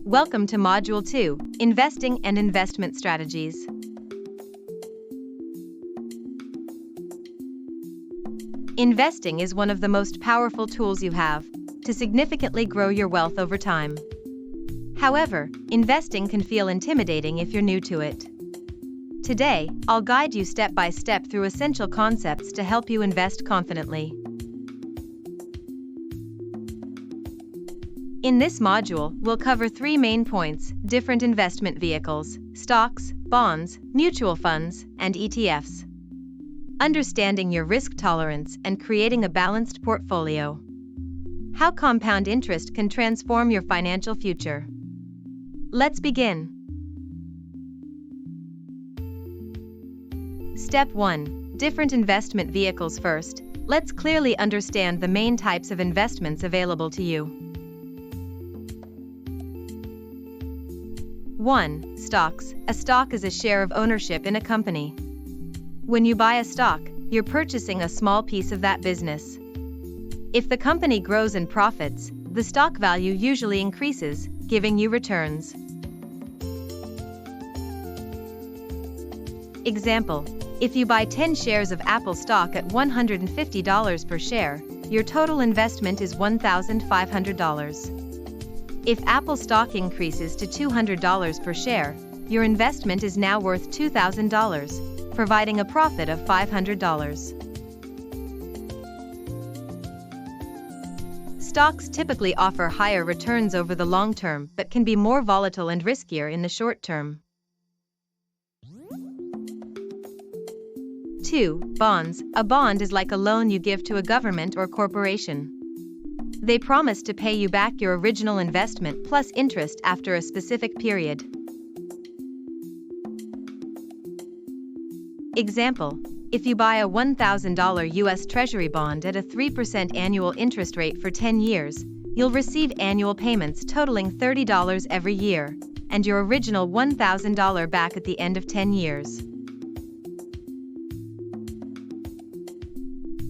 Welcome to Module 2, Investing and Investment Strategies. Investing is one of the most powerful tools you have to significantly grow your wealth over time. However, investing can feel intimidating if you're new to it. Today, I'll guide you step by step through essential concepts to help you invest confidently. In this module, we'll cover three main points: different investment vehicles, stocks, bonds, mutual funds, and ETFs. Understanding your risk tolerance and creating a balanced portfolio. How compound interest can transform your financial future. Let's begin. Step 1. Different investment vehicles. First, let's clearly understand the main types of investments available to you. 1. Stocks. A stock is a share of ownership in a company. When you buy a stock, you're purchasing a small piece of that business. If the company grows and profits, the stock value usually increases, giving you returns. Example: if you buy 10 shares of Apple stock at $150 per share, your total investment is $1,500. If Apple stock increases to $200 per share, your investment is now worth $2,000, providing a profit of $500. Stocks typically offer higher returns over the long term but can be more volatile and riskier in the short term. 2. Bonds. A bond is like a loan you give to a government or corporation. They promise to pay you back your original investment plus interest after a specific period. Example: if you buy a $1,000 U.S. Treasury bond at a 3% annual interest rate for 10 years, you'll receive annual payments totaling $30 every year, and your original $1,000 back at the end of 10 years.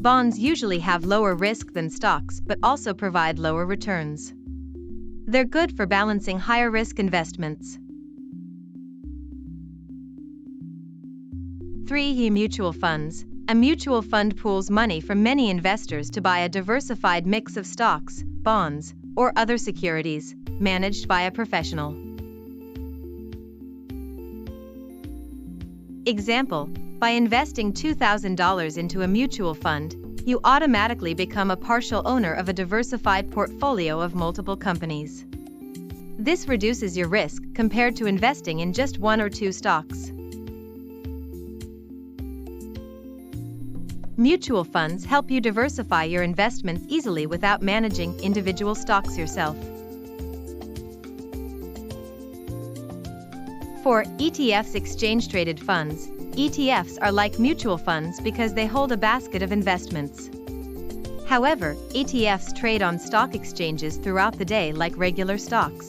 Bonds usually have lower risk than stocks but also provide lower returns. They're good for balancing higher risk investments. 3. Mutual funds. A mutual fund pools money from many investors to buy a diversified mix of stocks, bonds, or other securities, managed by a professional. Example: by investing $2,000 into a mutual fund, you automatically become a partial owner of a diversified portfolio of multiple companies. This reduces your risk compared to investing in just one or two stocks. Mutual funds help you diversify your investments easily without managing individual stocks yourself. 4. ETFs. Exchange-traded funds. ETFs are like mutual funds because they hold a basket of investments. However, ETFs trade on stock exchanges throughout the day like regular stocks.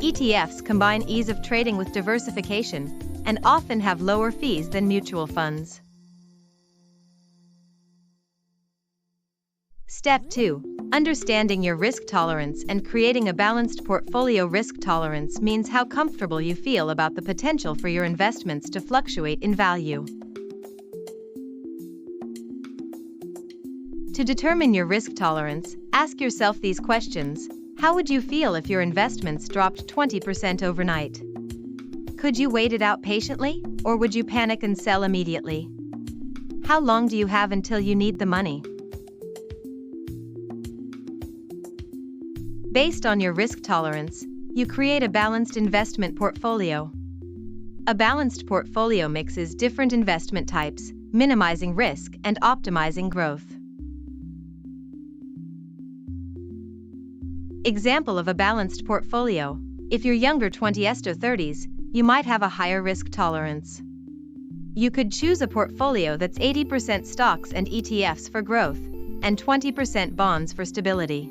ETFs combine ease of trading with diversification and often have lower fees than mutual funds. Step 2. Understanding your risk tolerance and creating a balanced portfolio. Risk tolerance means how comfortable you feel about the potential for your investments to fluctuate in value. To determine your risk tolerance, ask yourself these questions. How would you feel if your investments dropped 20% overnight? Could you wait it out patiently, or would you panic and sell immediately? How long do you have until you need the money? Based on your risk tolerance, you create a balanced investment portfolio. A balanced portfolio mixes different investment types, minimizing risk and optimizing growth. Example of a balanced portfolio: if you're younger 20s to 30s, you might have a higher risk tolerance. You could choose a portfolio that's 80% stocks and ETFs for growth, and 20% bonds for stability.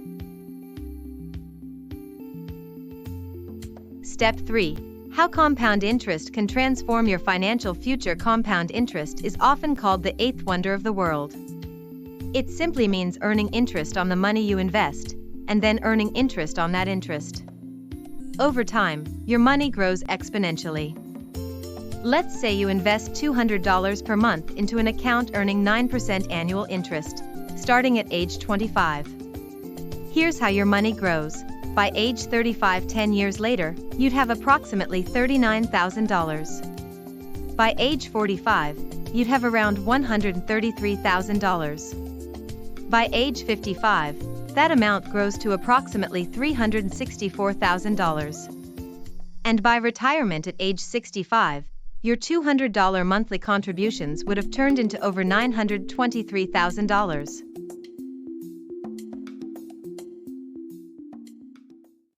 Step 3. How compound interest can transform your financial future. Compound interest is often called the eighth wonder of the world. It simply means earning interest on the money you invest, and then earning interest on that interest. Over time, your money grows exponentially. Let's say you invest $200 per month into an account earning 9% annual interest, starting at age 25. Here's how your money grows. By age 35, 10 years later, you'd have approximately $39,000. By age 45, you'd have around $133,000. By age 55, that amount grows to approximately $364,000. And by retirement at age 65, your $200 monthly contributions would have turned into over $923,000.